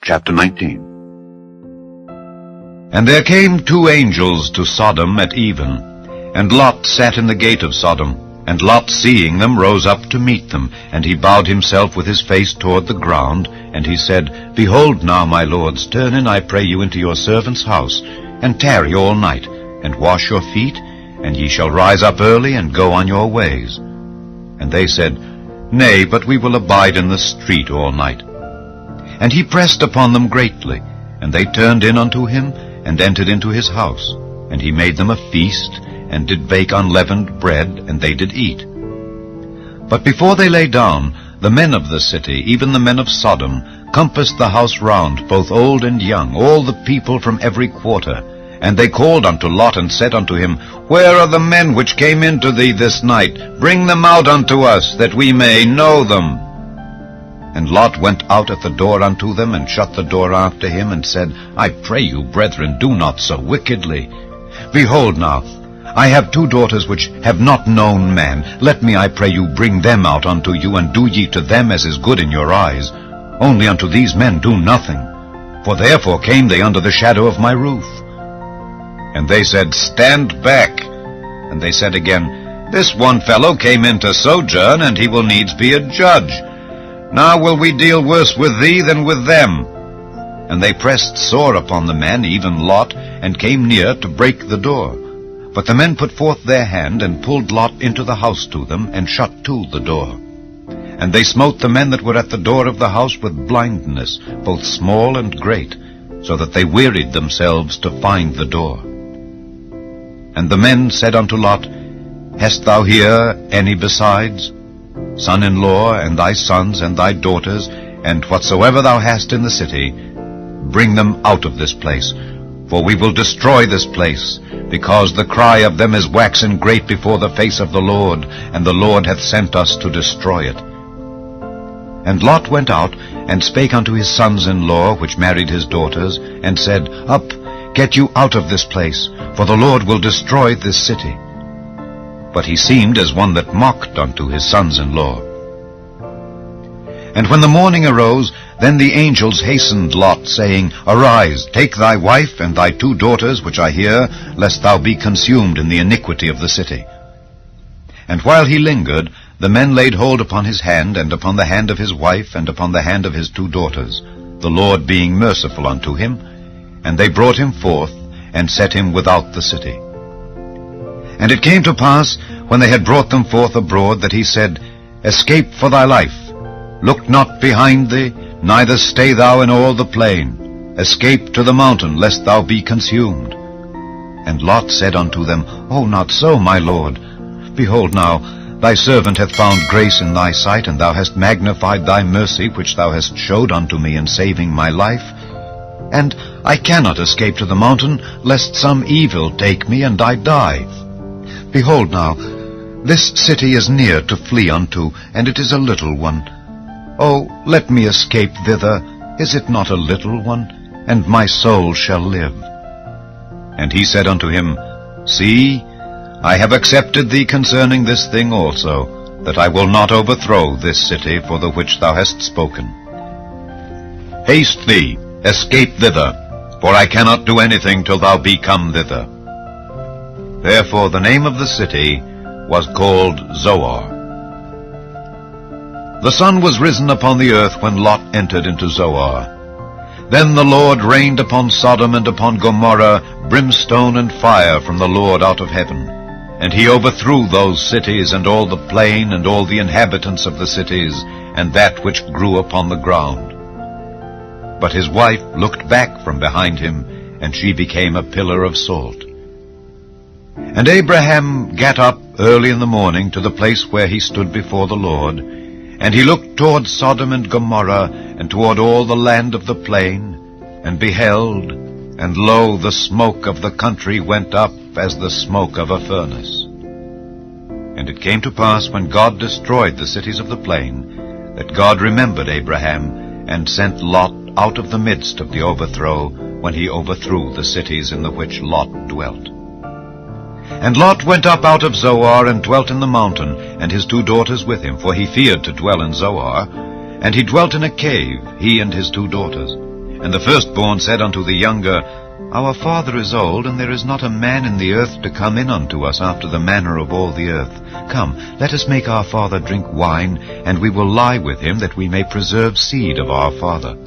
Chapter 19. And there came 2 angels to Sodom at even, and Lot sat in the gate of Sodom. And Lot, seeing them, rose up to meet them, and he bowed himself with his face toward the ground, and he said, Behold now, my lords, turn in, I pray you, into your servant's house, and tarry all night, and wash your feet, and ye shall rise up early, and go on your ways. And they said, Nay, but we will abide in the street all night. And he pressed upon them greatly, and they turned in unto him, and entered into his house. And he made them a feast, and did bake unleavened bread, and they did eat. But before they lay down, the men of the city, even the men of Sodom, compassed the house round, both old and young, all the people from every quarter. And they called unto Lot, and said unto him, Where are the men which came into thee this night? Bring them out unto us, that we may know them. And Lot went out at the door unto them, and shut the door after him, and said, I pray you, brethren, do not so wickedly. Behold now, I have 2 daughters which have not known man. Let me, I pray you, bring them out unto you, and do ye to them as is good in your eyes. Only unto these men do nothing, for therefore came they under the shadow of my roof. And they said, Stand back. And they said again, This one fellow came in to sojourn, and he will needs be a judge. Now will we deal worse with thee than with them. And they pressed sore upon the men, even Lot, and came near to break the door. But the men put forth their hand, and pulled Lot into the house to them, and shut to the door. And they smote the men that were at the door of the house with blindness, both small and great, so that they wearied themselves to find the door. And the men said unto Lot, Hast thou here any besides? Son-in-law, and thy sons, and thy daughters, and whatsoever thou hast in the city, bring them out of this place, for we will destroy this place, because the cry of them is waxen great before the face of the Lord, and the Lord hath sent us to destroy it. And Lot went out, and spake unto his sons-in-law, which married his daughters, and said, Up, get you out of this place, for the Lord will destroy this city. But he seemed as one that mocked unto his sons-in-law. And when the morning arose, then the angels hastened Lot, saying, Arise, take thy wife and thy 2 daughters, which are here, lest thou be consumed in the iniquity of the city. And while he lingered, the men laid hold upon his hand, and upon the hand of his wife, and upon the hand of his 2 daughters, the Lord being merciful unto him. And they brought him forth, and set him without the city. And it came to pass, when they had brought them forth abroad, that he said, Escape for thy life. Look not behind thee, neither stay thou in all the plain. Escape to the mountain, lest thou be consumed. And Lot said unto them, O not so, my lord. Behold now, thy servant hath found grace in thy sight, and thou hast magnified thy mercy, which thou hast showed unto me in saving my life. And I cannot escape to the mountain, lest some evil take me, and I die. Behold now, this city is near to flee unto, and it is a little one. O, let me escape thither, is it not a little one? And my soul shall live. And he said unto him, See, I have accepted thee concerning this thing also, that I will not overthrow this city for the which thou hast spoken. Haste thee, escape thither, for I cannot do anything till thou be come thither. Therefore the name of the city was called Zoar. The sun was risen upon the earth when Lot entered into Zoar. Then the Lord rained upon Sodom and upon Gomorrah brimstone and fire from the Lord out of heaven. And he overthrew those cities, and all the plain, and all the inhabitants of the cities, and that which grew upon the ground. But his wife looked back from behind him, and she became a pillar of salt. And Abraham gat up early in the morning to the place where he stood before the Lord, and he looked toward Sodom and Gomorrah, and toward all the land of the plain, and beheld, and lo, the smoke of the country went up as the smoke of a furnace. And it came to pass, when God destroyed the cities of the plain, that God remembered Abraham, and sent Lot out of the midst of the overthrow, when he overthrew the cities in the which Lot dwelt. And Lot went up out of Zoar, and dwelt in the mountain, and his 2 daughters with him, for he feared to dwell in Zoar. And he dwelt in a cave, he and his 2 daughters. And the firstborn said unto the younger, Our father is old, and there is not a man in the earth to come in unto us after the manner of all the earth. Come, let us make our father drink wine, and we will lie with him, that we may preserve seed of our father.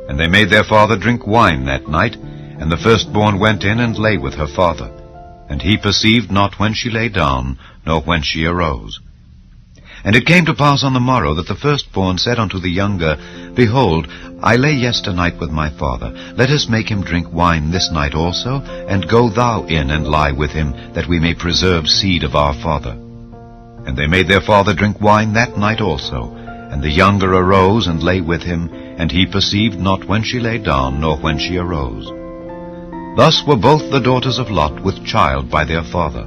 And they made their father drink wine that night, and the firstborn went in and lay with her father. And he perceived not when she lay down, nor when she arose. And it came to pass on the morrow that the firstborn said unto the younger, Behold, I lay yesternight with my father. Let us make him drink wine this night also, and go thou in and lie with him, that we may preserve seed of our father. And they made their father drink wine that night also. And the younger arose and lay with him, and he perceived not when she lay down, nor when she arose. Thus were both the daughters of Lot with child by their father.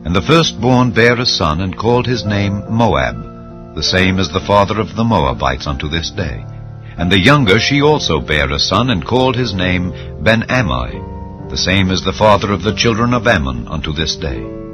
And the firstborn bare a son, and called his name Moab. The same is the father of the Moabites unto this day. And the younger she also bare a son, and called his name Ben-Ammi. The same is the father of the children of Ammon unto this day.